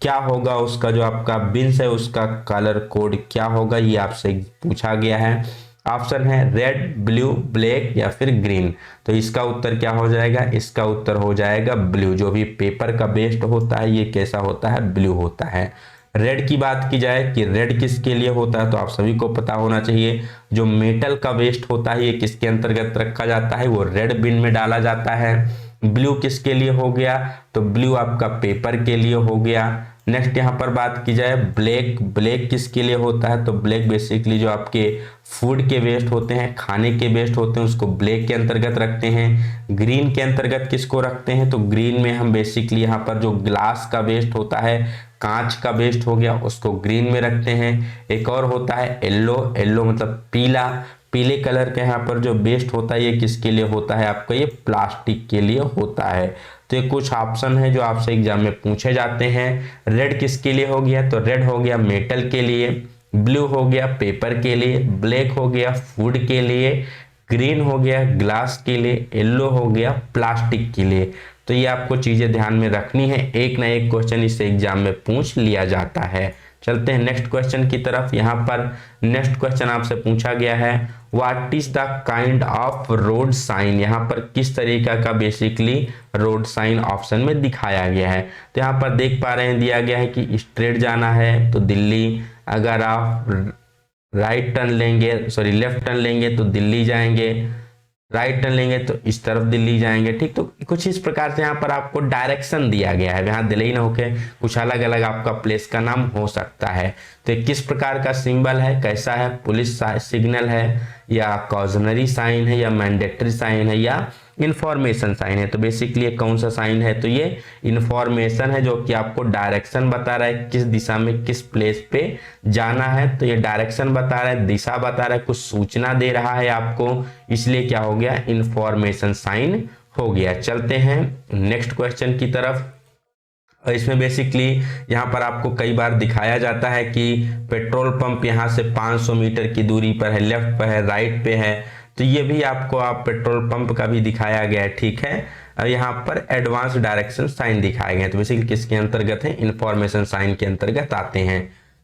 S1: क्या होगा, उसका जो आपका बिन्स है उसका कलर कोड क्या होगा, ये आपसे पूछा गया है। ऑप्शन है रेड, ब्लू, ब्लैक या फिर ग्रीन। तो इसका उत्तर क्या हो जाएगा? इसका उत्तर हो जाएगा ब्लू। जो भी पेपर का वेस्ट होता है ये कैसा होता है? ब्लू होता है। रेड की बात की जाए कि रेड किसके लिए होता है तो आप सभी को पता होना चाहिए। जो मेटल का वेस्ट होता है ये किसके अंतर्गत रखा जाता है? वो रेड बिन में डाला जाता है। ब्लू किसके लिए हो गया? तो ब्लू आपका पेपर के लिए हो गया। नेक्स्ट यहाँ पर बात की जाए ब्लैक, ब्लैक किसके लिए होता है? तो ब्लैक बेसिकली जो आपके फूड के वेस्ट होते हैं, खाने के वेस्ट होते हैं, उसको ब्लैक के अंतर्गत रखते हैं। ग्रीन के अंतर्गत किसको रखते हैं? तो ग्रीन में हम बेसिकली यहाँ पर जो ग्लास का वेस्ट होता है, कांच का वेस्ट हो गया, उसको ग्रीन में रखते हैं। एक और होता है येलो, येलो मतलब पीला, पीले कलर के यहाँ पर जो वेस्ट होता है ये किसके लिए होता है? आपका ये प्लास्टिक के लिए होता है। तो ये कुछ ऑप्शन है जो आपसे एग्जाम में पूछे जाते हैं। रेड किसके लिए हो गया? तो रेड हो गया मेटल के लिए, ब्लू हो गया पेपर के लिए, ब्लैक हो गया फूड के लिए, ग्रीन हो गया ग्लास के लिए, येलो हो गया प्लास्टिक के लिए। तो ये आपको चीजें ध्यान में रखनी है, एक ना एक क्वेश्चन इस एग्जाम में पूछ लिया जाता है। चलते हैं नेक्स्ट क्वेश्चन की तरफ। यहाँ पर नेक्स्ट क्वेश्चन आपसे पूछा गया है, what is the kind of road sign. यहाँ पर किस तरीका का बेसिकली रोड साइन ऑप्शन में दिखाया गया है। तो यहाँ पर देख पा रहे हैं दिया गया है कि स्ट्रेट जाना है तो दिल्ली, अगर आप राइट टर्न लेंगे, सॉरी लेफ्ट टर्न लेंगे तो दिल्ली जाएंगे, राइट टर्न लेंगे तो इस तरफ दिल्ली जाएंगे। ठीक, तो कुछ इस प्रकार से यहाँ पर आपको डायरेक्शन दिया गया है, यहाँ दिल्ली ना होके कुछ अलग अलग आपका प्लेस का नाम हो सकता है। तो किस प्रकार का सिंबल है, कैसा है, पुलिस सिग्नल है या कॉजनरी साइन है या मैंडेटरी साइन है या इंफॉर्मेशन साइन है। तो बेसिकली ये कौन सा साइन है, तो ये इंफॉर्मेशन है जो कि आपको डायरेक्शन बता रहा है किस दिशा में किस प्लेस पे जाना है। तो ये डायरेक्शन बता रहा है, दिशा बता रहा है, कुछ सूचना दे रहा है आपको, इसलिए क्या हो गया, इंफॉर्मेशन साइन हो गया। चलते हैं नेक्स्ट क्वेश्चन की तरफ। इसमें बेसिकली यहाँ पर आपको कई बार दिखाया जाता है कि पेट्रोल पंप यहाँ से 500 मीटर की दूरी पर है, लेफ्ट पर है, राइट पे है। तो ये भी आपको आप पेट्रोल पंप का भी दिखाया गया है। ठीक है, यहाँ पर एडवांस डायरेक्शन साइन दिखाए गए हैं। तो बेसिकली किसके अंतर्गत है, इंफॉर्मेशन साइन के अंतर्गत आते हैं।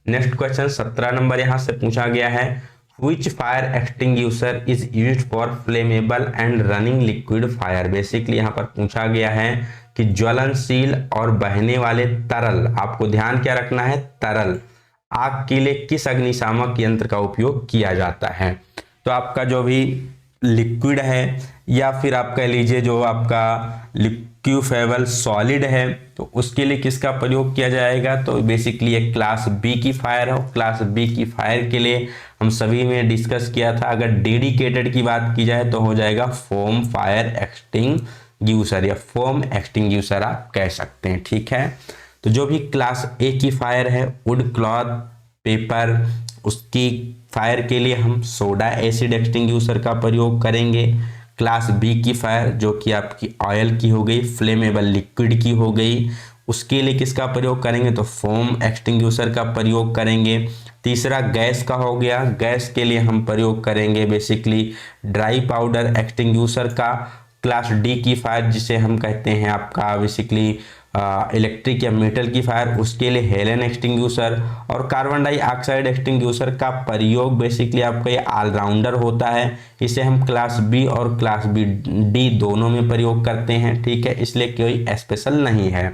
S1: नेक्स्ट क्वेश्चन 17 नंबर यहाँ से पूछा गया है, Which fire extinguisher is used for flammable and running liquid fire। Basically यहाँ पर पूछा गया है कि ज्वलनशील और बहने वाले तरल, आपको ध्यान क्या रखना है, तरल आग के लिए किस अग्निशामक यंत्र का उपयोग किया जाता है। तो आपका जो भी लिक्विड है या फिर आप कह लीजिए जो आपका लिक्विफेबल सॉलिड है, तो उसके लिए किसका प्रयोग किया जाएगा। तो बेसिकली एक क्लास बी की फायर है। क्लास बी की फायर के लिए हम सभी में डिस्कस किया था, अगर डेडिकेटेड की बात की जाए तो हो जाएगा फोम फायर एक्सटिंग्यूशर या फोम एक्सटिंग्यूशर आप कह सकते हैं। ठीक है, तो जो भी क्लास ए की फायर है, वुड क्लॉथ पेपर, उसकी फायर के लिए हम सोडा एसिड एक्सटिंग्यूशर का प्रयोग करेंगे। क्लास बी की फायर जो कि आपकी ऑयल की हो गई, फ्लेमेबल लिक्विड की हो गई, उसके लिए किसका प्रयोग करेंगे, तो फोम एक्सटिंग्यूशर का प्रयोग करेंगे। तीसरा गैस का हो गया, गैस के लिए हम प्रयोग करेंगे बेसिकली ड्राई पाउडर एक्सटिंग्यूशर का। क्लास डी की फायर जिसे हम कहते हैं आपका बेसिकली इलेक्ट्रिक या मेटल की फायर, उसके लिए हेलेन एक्सटिंग्यूशर। और कार्बन डाइऑक्साइड एक्सटिंग्यूशर का प्रयोग बेसिकली आपका ये ऑलराउंडर होता है, इसे हम क्लास बी और क्लास बी डी दोनों में प्रयोग करते हैं। ठीक है, इसलिए कोई स्पेशल नहीं है।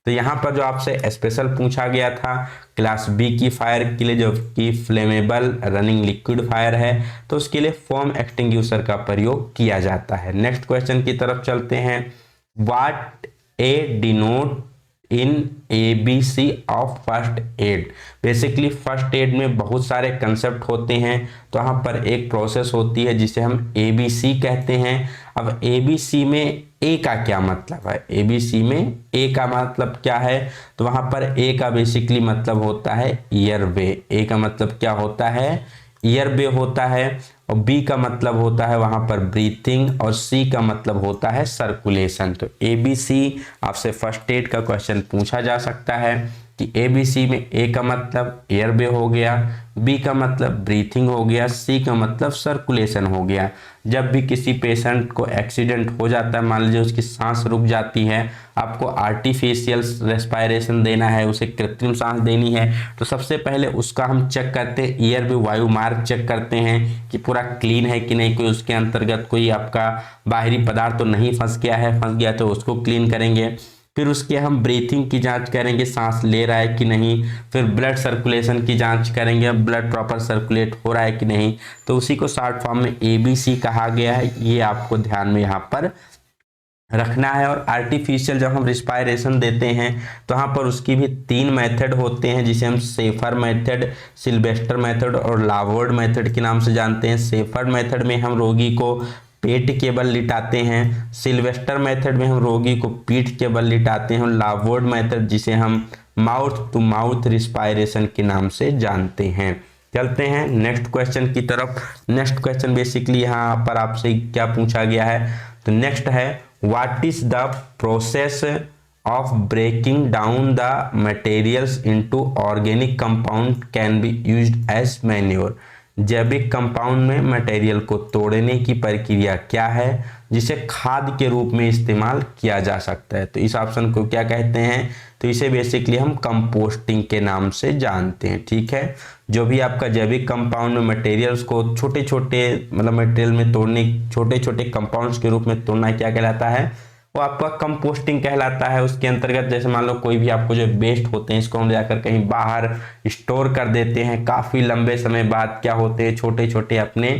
S1: तो यहाँ पर जो आपसे स्पेशल पूछा गया था क्लास बी की फायर के लिए जो कि फ्लेमेबल रनिंग लिक्विड फायर है, तो उसके लिए फोम एक्सटिंग्यूशर का प्रयोग किया जाता है। नेक्स्ट क्वेश्चन की तरफ चलते हैं, what A denote in ABC of first aid. Basically first aid में बहुत सारे कंसेप्ट होते हैं, तो यहाँ पर एक प्रोसेस होती है जिसे हम ABC कहते हैं। अब ABC में ए का क्या मतलब है, ABC में ए का मतलब क्या है, तो वहां पर ए का बेसिकली मतलब होता है ईयरवे। ए का मतलब क्या होता है, ईयरवे होता है। और बी का मतलब होता है वहां पर ब्रीथिंग, और सी का मतलब होता है सर्कुलेशन। तो ABC आपसे फर्स्ट एड का क्वेश्चन पूछा जा सकता है कि ABC में ए का मतलब एयरवे हो गया, बी का मतलब ब्रीथिंग हो गया, सी का मतलब सर्कुलेशन हो गया। जब भी किसी पेशेंट को एक्सीडेंट हो जाता है, मान लीजिए उसकी सांस रुक जाती है, आपको आर्टिफिशियल रेस्पायरेशन देना है, उसे कृत्रिम सांस देनी है, तो सबसे पहले उसका हम चेक करते हैं, ईयरवे वायु मार्ग चेक करते हैं कि पूरा क्लीन है कि नहीं, कोई उसके अंतर्गत कोई आपका बाहरी पदार्थ तो नहीं फंस गया है, फंस गया तो उसको क्लीन करेंगे। फिर उसके हम ब्रीथिंग की जांच करेंगे, सांस ले रहा है कि नहीं। फिर ब्लड सर्कुलेशन की जांच करेंगे, ब्लड प्रॉपर सर्कुलेट हो रहा है कि नहीं। तो उसी को शॉर्ट फॉर्म में ABC कहा गया है, ये आपको ध्यान में यहाँ पर रखना है। और आर्टिफिशियल जब हम रिस्पायरेशन देते हैं तो यहाँ पर उसकी भी 3 मेथड होते हैं, जिसे हम सेफर मेथड, सिल्वेस्टर मेथड और लावोर्ड मेथड के नाम से जानते हैं। सेफर मेथड में हम रोगी को पेट के बल लिटाते हैं, सिल्वेस्टर मेथड में हम रोगी को पीठ के बल लिटाते हैं, लावोर्ड मेथड जिसे हम माउथ टू माउथ रिस्पायरेशन के नाम से जानते हैं। चलते हैं नेक्स्ट क्वेश्चन की तरफ। नेक्स्ट क्वेश्चन बेसिकली यहाँ पर आपसे क्या पूछा गया है, तो नेक्स्ट है, what is the process of breaking down the materials into organic compound can be used as manure. जैविक कंपाउंड में मटेरियल को तोड़ने की प्रक्रिया क्या है जिसे खाद के रूप में इस्तेमाल किया जा सकता है? तो इस ऑप्शन को क्या कहते हैं? तो इसे बेसिकली हम कंपोस्टिंग के नाम से जानते हैं। ठीक है, जो भी आपका जैविक कंपाउंड में मटेरियल्स को छोटे छोटे मतलब मटेरियल में तोड़ने, छोटे छोटे कंपाउंड्स के रूप में तोड़ना क्या कहलाता है? वो आपका कंपोस्टिंग कहलाता है। उसके अंतर्गत जैसे मान लो कोई भी आपको जो वेस्ट होते हैं इसको हम जाकर कहीं बाहर स्टोर कर देते हैं, काफी लंबे समय बाद क्या होते हैं, छोटे छोटे अपने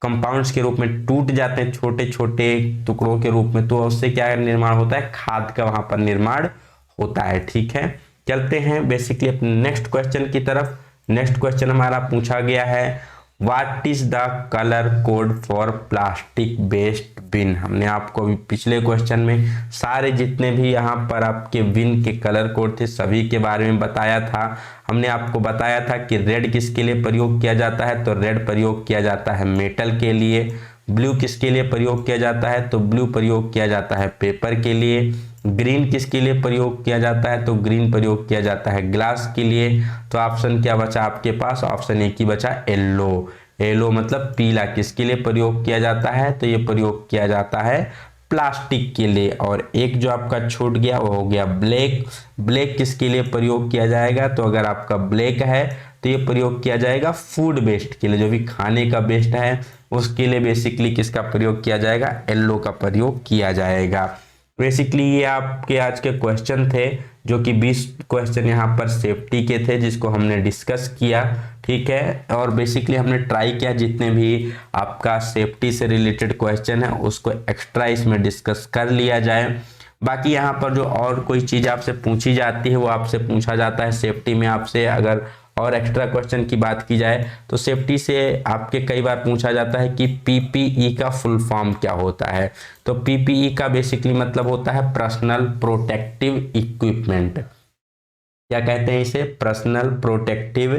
S1: कंपाउंड्स के रूप में टूट जाते हैं, छोटे छोटे टुकड़ों के रूप में। तो उससे क्या निर्माण होता है? खाद का वहां पर निर्माण होता है। ठीक है, चलते हैं बेसिकली अपने नेक्स्ट क्वेश्चन की तरफ। नेक्स्ट क्वेश्चन हमारा पूछा गया है what is the colour code for plastic waste bin. हमने आपको अभी पिछले क्वेश्चन में सारे जितने भी यहाँ पर आपके बिन के कलर कोड थे सभी के बारे में बताया था। हमने आपको बताया था कि रेड किसके लिए प्रयोग किया जाता है? तो रेड प्रयोग किया जाता है मेटल के लिए। ब्लू किसके लिए प्रयोग किया जाता है? तो ब्लू प्रयोग किया जाता है पेपर के लिए। ग्रीन किसके लिए प्रयोग किया जाता है? तो ग्रीन प्रयोग किया जाता है ग्लास के लिए। तो ऑप्शन क्या बचा आपके पास? ऑप्शन एक ही बचा, येलो। येलो मतलब पीला किसके लिए प्रयोग किया जाता है? तो ये प्रयोग किया जाता है प्लास्टिक के लिए। और एक जो आपका छूट गया वो हो गया ब्लैक। ब्लैक किसके लिए प्रयोग किया जाएगा? तो अगर आपका ब्लैक है तो ये प्रयोग किया जाएगा फूड वेस्ट के लिए, जो भी खाने का वेस्ट है उसके लिए बेसिकली किसका प्रयोग किया जाएगा? येलो का प्रयोग किया जाएगा। बेसिकली ये आपके आज के क्वेश्चन थे जो कि 20 क्वेश्चन यहाँ पर सेफ्टी के थे जिसको हमने डिस्कस किया। ठीक है, और बेसिकली हमने ट्राई किया जितने भी आपका सेफ्टी से रिलेटेड क्वेश्चन है उसको एक्स्ट्रा इसमें डिस्कस कर लिया जाए। बाकी यहाँ पर जो और कोई चीज़ आपसे पूछी जाती है वो आपसे पूछा जाता है सेफ्टी में आपसे। अगर और एक्स्ट्रा क्वेश्चन की बात की जाए तो सेफ्टी से आपके कई बार पूछा जाता है कि पीपीई का फुल फॉर्म क्या होता है? तो पीपीई का बेसिकली मतलब होता है पर्सनल प्रोटेक्टिव इक्विपमेंट। क्या कहते हैं इसे? पर्सनल प्रोटेक्टिव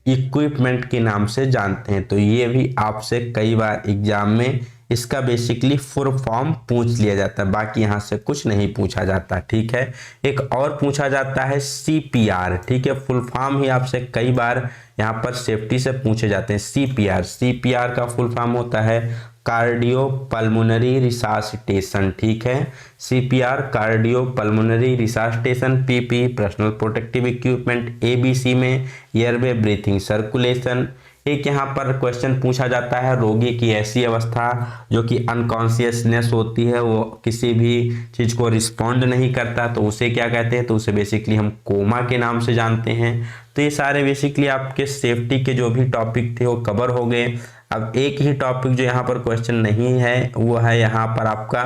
S1: इक्विपमेंट के नाम से जानते हैं। तो ये भी आपसे कई बार एग्जाम में इसका बेसिकली फुल फॉर्म पूछ लिया जाता है, बाकी यहाँ से कुछ नहीं पूछा जाता। ठीक है, एक और पूछा जाता है सीपीआर। ठीक है, फुल फॉर्म ही आपसे कई बार यहाँ पर सेफ्टी से पूछे जाते हैं। सीपीआर, सीपीआर का फुल फॉर्म होता है कार्डियो पल्मोनरी रिसासिटेशन। ठीक है, CPR cardio pulmonary resuscitation. PP personal protective equipment. ABC में एयरवे ब्रीथिंग सर्कुलेशन। एक यहाँ पर क्वेश्चन पूछा जाता है रोगी की ऐसी अवस्था जो कि अनकॉन्शियसनेस होती है, वो किसी भी चीज़ को रिस्पॉन्ड नहीं करता, तो उसे क्या कहते हैं? तो उसे बेसिकली हम कोमा के नाम से जानते हैं। तो ये सारे बेसिकली आपके सेफ्टी के जो भी टॉपिक थे वो कवर हो गए। अब एक ही टॉपिक जो यहाँ पर क्वेश्चन नहीं है वो है यहाँ पर आपका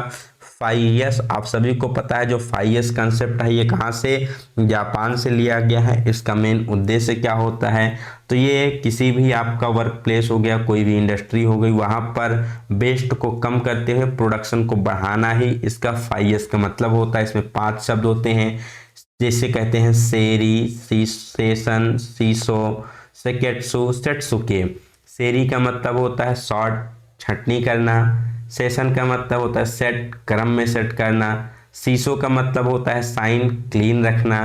S1: 5S। आप सभी को पता है जो 5S कंसेप्ट है ये कहाँ से? जापान से लिया गया है। इसका मेन उद्देश्य क्या होता है? तो ये किसी भी आपका वर्क प्लेस हो गया, कोई भी इंडस्ट्री हो गई, वहाँ पर वेस्ट को कम करते हुए प्रोडक्शन को बढ़ाना ही इसका 5S का मतलब होता है। इसमें 5 शब्द होते हैं, जैसे कहते हैं सेरी, सेशन, सीसो, सेकेट्सु, सेट्सुके। सेरी का मतलब होता है शॉर्ट, छंटनी करना। सेशन का मतलब होता है सेट, क्रम में सेट करना। सीसो का मतलब होता है साइन, क्लीन रखना।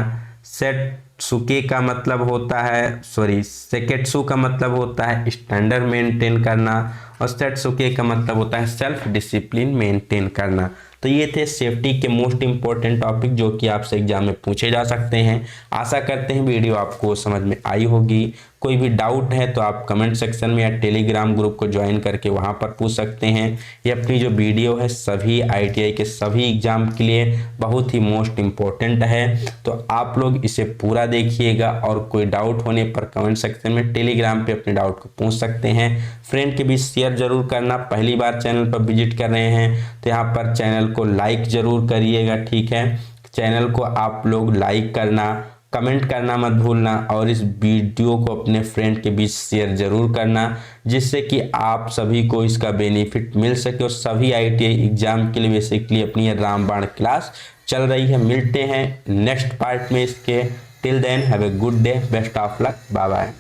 S1: सेटसुके का मतलब होता है सेकेट्सु का मतलब होता है स्टैंडर्ड मेंटेन करना। और सेटसुके का मतलब होता है सेल्फ डिसिप्लिन मेंटेन करना। तो ये थे सेफ्टी के मोस्ट इंपॉर्टेंट टॉपिक जो कि आपसे एग्जाम में पूछे जा सकते हैं। आशा करते हैं वीडियो आपको समझ में आई होगी। कोई भी डाउट है तो आप कमेंट सेक्शन में या टेलीग्राम ग्रुप को ज्वाइन करके वहां पर पूछ सकते हैं। ये अपनी जो वीडियो है सभी आईटीआई के सभी एग्जाम के लिए बहुत ही मोस्ट इम्पोर्टेंट है, तो आप लोग इसे पूरा देखिएगा और कोई डाउट होने पर कमेंट सेक्शन में टेलीग्राम पे अपने डाउट को पूछ सकते हैं। फ्रेंड के बीच शेयर जरूर करना। पहली बार चैनल पर विजिट कर रहे हैं तो यहाँ पर चैनल को लाइक जरूर करिएगा। ठीक है, चैनल को आप लोग लाइक करना, कमेंट करना मत भूलना और इस वीडियो को अपने फ्रेंड के बीच शेयर जरूर करना, जिससे कि आप सभी को इसका बेनिफिट मिल सके और सभी आईटीआई एग्जाम के लिए बेसिकली अपनी रामबाण क्लास चल रही है। मिलते हैं नेक्स्ट पार्ट में इसके। Till then have a good day, best of luck, bye bye.